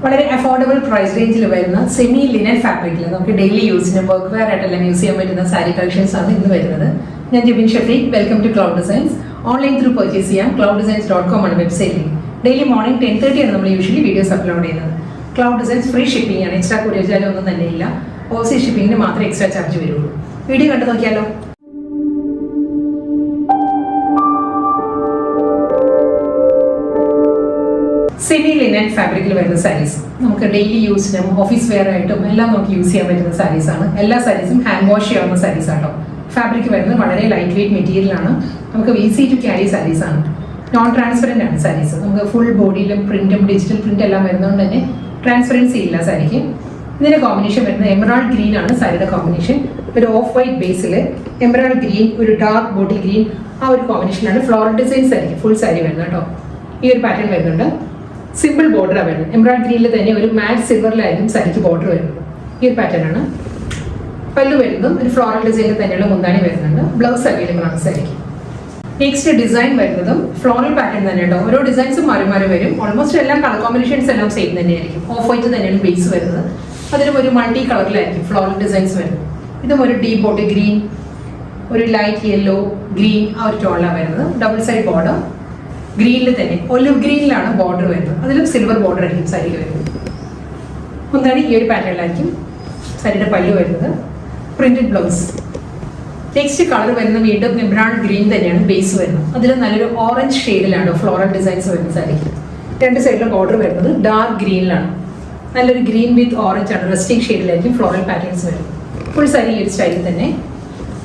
വളരെ affordable price റേഞ്ചിൽ വരുന്ന സെമി ലിനൻ ഫാബ്രിക്കിൽ നമുക്ക് ഡെയിലി യൂസിന് വർക്ക് വെയർ ആയിട്ടെല്ലാം യൂസ് ചെയ്യാൻ പറ്റുന്ന സാരി കളക്ഷൻസ് ആണ് ഇന്ന് വരുന്നത്. ഞാൻ Jebin Shafeeq. Welcome to cloud designs. Online through purchase ചെയ്യാം. clouddesigns.com ആണ് വെബ്സൈറ്റിൽ. ഡെയിലി മോർണിംഗ് 10:30 ആണ് നമ്മൾ യൂഷ്വലി വീഡിയോസ് അപ്ലോഡ് ചെയ്യുന്നത്. ക്ലൗഡ് ഡിസൈൻസ് ഫ്രീ ഷിപ്പിംഗ് ആണ്. എക്സ്ട്രാ കൊറിയർ ചാർജ് ഒന്നും തന്നെ ഇല്ല. ഓവർസീസ് ഷിപ്പിംഗിന് മാത്രമേ എക്സ്ട്രാ ചാർജ് വരുള്ളൂ. വീഡിയോ കണ്ടു നോക്കിയാലോ. സെമി ലിനൻ ഫാബ്രിക്കിൽ വരുന്ന സാരീസ് നമുക്ക് ഡെയിലി യൂസിനും ഓഫീസ് വെയർ ആയിട്ടും എല്ലാം നമുക്ക് യൂസ് ചെയ്യാൻ പറ്റുന്ന സാരീസ് ആണ്. എല്ലാ സാരീസും ഹാൻഡ് വാഷ് ചെയ്യാവുന്ന സാരീസ് ആട്ടോ. ഫാബ്രിക് വരുന്നത് വളരെ ലൈറ്റ് വെയിറ്റ് മെറ്റീരിയൽ ആണ്. നമുക്ക് ഈസി ടു ക്യാരി സാരീസ് ആണ്. നോൺ ട്രാൻസ്പെറന്റ് ആണ് സാരീസ്. നമുക്ക് ഫുൾ ബോഡിയിലും പ്രിന്റും ഡിജിറ്റൽ പ്രിന്റ് എല്ലാം വരുന്നതുകൊണ്ട് തന്നെ ട്രാൻസ്പെറൻസി ഇല്ല സാരിക്ക്. ഇതിന്റെ കോമ്പിനേഷൻ വരുന്നത് എമറാൾഡ് ഗ്രീൻ ആണ് സാരിയുടെ കോമ്പിനേഷൻ. ഒരു of white Basil emerald green, ഒരു ഡാർക്ക് ബോട്ടിൽ ഗ്രീൻ, ആ ഒരു കോമ്പിനേഷനാണ്. ഫ്ലോറൽ ഡിസൈൻസ് ആയിരിക്കും ഫുൾ സാരി വരുന്നത് കേട്ടോ. ഈ ഒരു പാറ്റേൺ വരുന്നുണ്ട്. സിമ്പിൾ ബോർഡറാണ് വരുന്നത്. എംബ്രോയിഡറി ഗ്രീനിൽ തന്നെ ഒരു മാറ്റ് സിൽവറിലായിരിക്കും സാരിക്ക് ബോർഡർ വരുന്നത്. ഈ ഒരു പാറ്റേൺ ആണ്. പല്ലു വരുന്നതും ഒരു ഫ്ലോറൽ ഡിസൈനിൽ തന്നെയുള്ള മുന്താണി വരുന്നുണ്ട്. ബ്ലൗസ് അവൈലബിൾ ആണ് സാരിക്ക്. നെക്സ്റ്റ് ഡിസൈൻ വരുന്നതും ഫ്ലോറൽ പാറ്റേൺ തന്നെ കേട്ടോ. ഓരോ ഡിസൈൻസും മാറി മാറി വരും. ഓൾമോസ്റ്റ് എല്ലാ കളർ കോമ്പിനേഷൻസ് എല്ലാം സെയിം തന്നെയായിരിക്കും. ഓഫ് വൈറ്റ് തന്നെയാണ് ബേസ് വരുന്നത്. അതിലും ഒരു മൾട്ടി കളറിലായിരിക്കും ഫ്ലോറൽ ഡിസൈൻസ് വരുന്നത്. ഇതും ഒരു ഡീപ് ബോട്ടിൽ ഗ്രീൻ, ഒരു ലൈറ്റ് യെല്ലോ, ഗ്രീൻ, ആ ഒരു ടോണിലാണ് വരുന്നത്. Double side border. ഗ്രീനിൽ തന്നെ ഒലിവ് ഗ്രീനിലാണ് ബോർഡർ വരുന്നത്. അതിലും സിൽവർ ബോർഡർ ആയിരിക്കും സാരിക്ക് വരുന്നത്. മുന്താണി ഈ ഒരു പാറ്റേണിലായിരിക്കും സാരിയുടെ പല്ലു വരുന്നത്. Printed blouse. നെക്സ്റ്റ് കളർ വരുന്ന വീണ്ടും എംബ്രോയിഡറി ഗ്രീൻ തന്നെയാണ് ബേസ് വരുന്നത്. അതിൽ നല്ലൊരു ഓറഞ്ച് ഷെയ്ഡിലാണ് ഫ്ലോറൽ ഡിസൈൻസ് വരുന്നത് സാരിക്ക്. രണ്ട് സൈഡിലും ബോർഡർ വരുന്നത് ഡാർക്ക് ഗ്രീനിലാണ്. നല്ലൊരു ഗ്രീൻ വിത്ത് ഓറഞ്ച് ആണ്. റസ്റ്റിക് ഷെയ്ഡിലായിരിക്കും ഫ്ലോറൽ പാറ്റേൺസ് വരുന്നത്. ഫുൾ സാരി ഈ ഒരു സ്റ്റൈലിൽ തന്നെ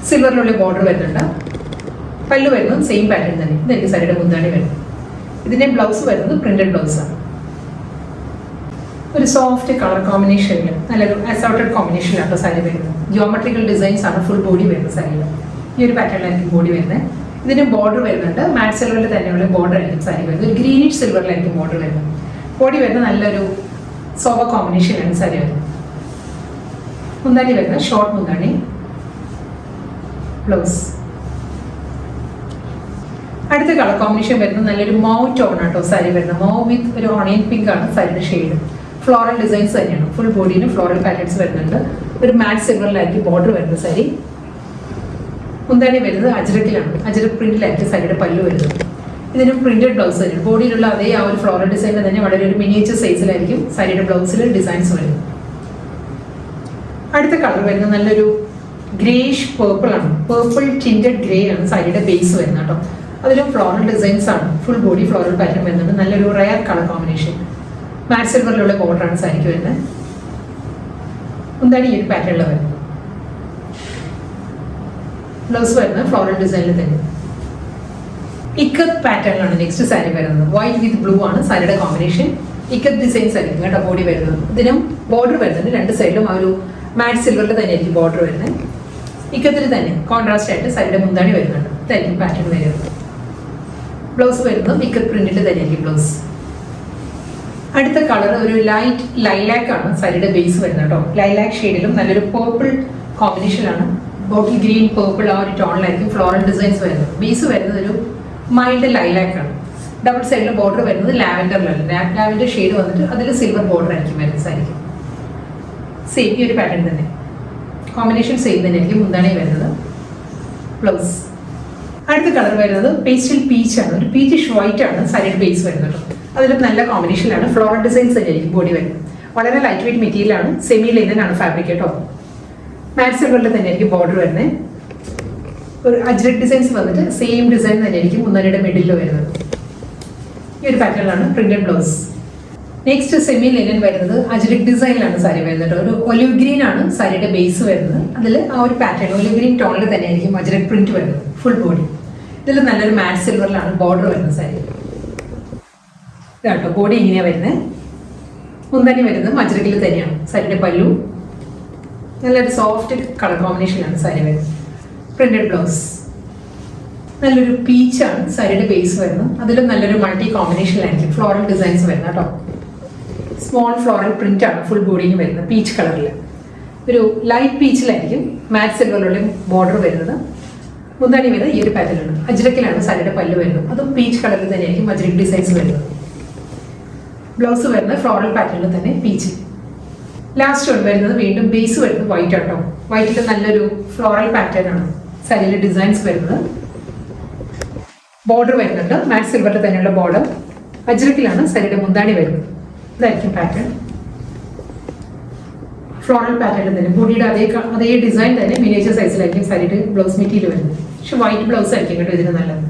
സിൽവറിലുള്ള ബോർഡർ വരുന്നുണ്ട്. പല്ലു വരുന്നത് സെയിം പാറ്റേൺ തന്നെ. ഇതായിരിക്കും സാരിയുടെ മുന്താണി വരുന്നത്. ഇതിന്റെ ബ്ലൗസ് വരുന്നത് പ്രിന്റഡ് ബ്ലൗസ് ആണ്. ഒരു സോഫ്റ്റ് കളർ കോമ്പിനേഷനിൽ നല്ലൊരു അസോർട്ടഡ് കോമ്പിനേഷനിലാണ് സാരി വരുന്നത്. ജിയോമെട്രിക്കൽ ഡിസൈൻസ് ആണ് ഫുൾ ബോഡി വരുന്നത് സാരിയിൽ. ഈ ഒരു പാറ്റേണിലായിരിക്കും ബോഡി വരുന്നത്. ഇതിന് ബോർഡർ വരുന്നുണ്ട്. മാറ്റ് സിൽവറിൽ തന്നെയുള്ള ബോർഡർ ആയിരിക്കും സാരി വരുന്നത്. ഒരു ഗ്രീനിഷ് സിൽവറിലായിരിക്കും ബോർഡർ വരുന്നത്. ബോഡി വരുന്നത് നല്ലൊരു സോവ കോമ്പിനേഷനിലാണ് സാരി വരുന്നത്. മുന്താണി വരുന്നത് ഷോർട്ട് മുന്താണി. ബ്ലൗസ്. അടുത്ത കളർ കോമ്പിനേഷൻ വരുന്നത് നല്ലൊരു മൗ ടോൺ ആട്ടോ സാരി വരുന്നത്. മൗ വിത്ത് ഒരു ഓണിയൻ പിങ്ക് ആണ് സാരിയുടെ ഷെയ്ഡ്. ഫ്ലോറൽ ഡിസൈൻസ് തന്നെയാണ്. ഫുൾ ബോഡിയിലും ഫ്ലോറൽ പാറ്റേൺസ് വരുന്നുണ്ട്. ഒരു മാറ്റ് സിൽവറിലായിരിക്കും ബോർഡർ വരുന്നത് സാരി. മുന്താണി വരുന്നത് അജ്രക്കിലാണ്. അജ്രക് പ്രിന്റിലായിരിക്കും സാരിയുടെ പല്ലു വരുന്നത്. ഇതിനും പ്രിന്റഡ് ബ്ലൗസ് തന്നെയാണ്. ബോഡിയിലുള്ള അതേ ആ ഒരു ഫ്ലോറൽ ഡിസൈനിൽ തന്നെ വളരെ ഒരു മിനിയേച്ചർ സൈസിലായിരിക്കും സാരിയുടെ ബ്ലൗസിൽ ഡിസൈൻസ് വരുന്നത്. അടുത്ത കളർ വരുന്നത് നല്ലൊരു ഗ്രേഷ് പേർപ്പിൾ ആണ്. പേർപ്പിൾ ടിൻറ്റഡ് ഗ്രേ ആണ് സാരിയുടെ ബേസ് വരുന്നത് കേട്ടോ. അതിലും ഫ്ലോറൽ ഡിസൈൻസ് ആണ്. ഫുൾ ബോഡി ഫ്ലോറൽ പാറ്റേൺ വരുന്നുണ്ട്. നല്ലൊരു റയർ കളർ കോമ്പിനേഷൻ. മാറ്റ് സിൽവറിലുള്ള ബോർഡറാണ് സാരിക്ക് വരുന്നത്. മുന്താണി ഈ ഒരു പാറ്റേണിൽ വരുന്നത്. ബ്ലൗസ് വരുന്നത് ഫ്ലോറൽ ഡിസൈനിൽ തന്നെ. ഇക്കത്ത് പാറ്റേണിലാണ് നെക്സ്റ്റ് സാരി വരുന്നത്. വൈറ്റ് വിത്ത് ബ്ലൂ ആണ് സാരിയുടെ കോമ്പിനേഷൻ. ഇക്കത്ത് ഡിസൈൻസ് ആയിരിക്കും കേട്ടോ ബോഡി വരുന്നത്. ഇതിനും ബോർഡർ വരുന്നുണ്ട്. രണ്ട് സൈഡിലും ആ ഒരു മാറ്റ് സിൽവറിൽ തന്നെ ആയിരിക്കും ബോർഡർ വരുന്നത്. ഇക്കത്തിൽ തന്നെ കോൺട്രാസ്റ്റ് ആയിട്ട് സാരിയുടെ മുന്താണി വരുന്നുണ്ട്. ഇതായിരിക്കും പാറ്റേൺ വരുന്നത്. ബ്ലൗസ് വരുന്നത് ഇക്കത്ത് പ്രിന്റിൽ തന്നെയായിരിക്കും ബ്ലൗസ്. അടുത്ത കളർ ഒരു ലൈറ്റ് ലൈലാക്ക് ആണ് സാരിയുടെ ബേസ് വരുന്നത് കേട്ടോ. ലൈലാക്ക് ഷെയ്ഡിലും നല്ലൊരു പേർപ്പിൾ കോമ്പിനേഷനാണ്. ബോട്ടിൽ ഗ്രീൻ പേർപ്പിൾ ആ ഒരു ടോണിലായിരിക്കും ഫ്ലോറൽ ഡിസൈൻസ് വരുന്നത്. ബേസ് വരുന്നത് ഒരു മൈൽഡ് ലൈലാക്ക് ആണ്. ഡബിൾ സൈഡിൽ ബോർഡർ വരുന്നത് ലാവൻഡറിലാണ്. ലാവൻഡർ ഷെയ്ഡ് വന്നിട്ട് അതിൽ സിൽവർ ബോർഡർ ആയിരിക്കും വരുന്നത് സാരിക്ക്. സെയിം ഈ ഒരു പാറ്റേൺ തന്നെ. കോമ്പിനേഷൻ സെയിം തന്നെ ആയിരിക്കും മുന്താണി വരുന്നത്. ബ്ലൗസ്. അടുത്ത കളർ വരുന്നത് പേസ്റ്റൽ പീച്ച് ആണ്. ഒരു പീച്ചിഷ് വൈറ്റ് ആണ് സാരിയുടെ ബേസ് വരുന്നത്. അതിലും നല്ല കോമ്പിനേഷനിലാണ്. ഫ്ലോറൽ ഡിസൈൻസ് തന്നെയായിരിക്കും ബോഡി വരുന്നത്. വളരെ ലൈറ്റ് വെയിറ്റ് മെറ്റീരിയൽ ആണ്. സെമി ലിനൻ ആണ് ഫാബ്രിക് കേട്ടോ. മാറ്റ് സിൽവറിൽ തന്നെയായിരിക്കും ബോർഡർ വരുന്നത്. ഒരു അജ്രക് ഡിസൈൻസ് വന്നിട്ട് സെയിം ഡിസൈൻ തന്നെയായിരിക്കും മുന്താണിയുടെ മിഡിൽ വരുന്നത്. ഈ ഒരു പാറ്റേണിലാണ് printed blouse. Next semi linen വരുന്നത് അജ്രക് ഡിസൈനിലാണ് സാരി വരുന്നത്. ഒരു ഒലിവ് ഗ്രീൻ ആണ് സാരിയുടെ ബേസ് വരുന്നത്. അതിൽ ആ ഒരു പാറ്റേൺ ഒലിവ് ഗ്രീൻ ടോണിൽ തന്നെയായിരിക്കും അജ്രക് പ്രിന്റ് വരുന്നത്. Full body. ഇതിൽ നല്ലൊരു മാറ്റ് സിൽവറിലാണ് ബോർഡർ വരുന്നത് സാരി. ഇതാട്ടോ ബോഡി ഇങ്ങനെയാണ് വരുന്നത്. മുന്താണി വരുന്നത് അജ്രക്കിൽ തന്നെയാണ്. സാരിയുടെ പല്ലു നല്ലൊരു സോഫ്റ്റ് കളർ കോമ്പിനേഷനാണ് സാരി വരുന്നത്. Printed blouse. നല്ലൊരു പീച്ചാണ് സാരിയുടെ ബേസ് വരുന്നത്. അതിലും നല്ലൊരു മൾട്ടി കോമ്പിനേഷനിലായിരിക്കും ഫ്ലോറൽ ഡിസൈൻസ് വരുന്നത് കേട്ടോ. സ്മോൾ ഫ്ലോറൽ പ്രിന്റ് ആണ് ഫുൾ ബോഡിയിൽ വരുന്നത്. പീച്ച് കളറിൽ ഒരു ലൈറ്റ് പീച്ചിലായിരിക്കും മാറ്റ് സിൽവറിലുള്ള ബോർഡർ വരുന്നത്. മുന്താണി വരുന്നത് ഈ ഒരു പാറ്റേണിലാണ്. അജ്രക്കിലാണ് സാരിയുടെ പല്ലു വരുന്നത്. അതും പീച്ച് കളറിൽ തന്നെയായിരിക്കും അജ്രക് ഡിസൈൻസ് വരുന്നത്. ബ്ലൗസ് വരുന്നത് ഫ്ലോറൽ പാറ്റേണിൽ തന്നെ പീച്ച്. ലാസ്റ്റ് വൺ വരുന്നത് വീണ്ടും ബേസ് വരുന്നത് വൈറ്റ് ആട്ടോ. വൈറ്റിൽ നല്ലൊരു ഫ്ലോറൽ പാറ്റേൺ ആണ് സാരിയിലെ ഡിസൈൻസ് വരുന്നത്. ബോർഡർ വരുന്നുണ്ട്, മാറ്റ് സിൽവറിൽ തന്നെയുള്ള ബോർഡർ. അജ്രക്കിലാണ് സാരിയുടെ മുന്താണി വരുന്നത്. ഇതായിരിക്കും പാറ്റേൺ. ഫ്ലോറൽ പാറ്റേൺ തന്നെ ബോഡിയുടെ അതേ ഡിസൈൻ തന്നെ മിനിയേച്ചർ സൈസിലായിരിക്കും സാരിയുടെ ബ്ലൗസ് മെറ്റീരിയൽ വരുന്നത്. പക്ഷെ വൈറ്റ് ബ്ലൗസ് ആയിരിക്കും കേട്ടോ ഇതിന് നല്ലത്.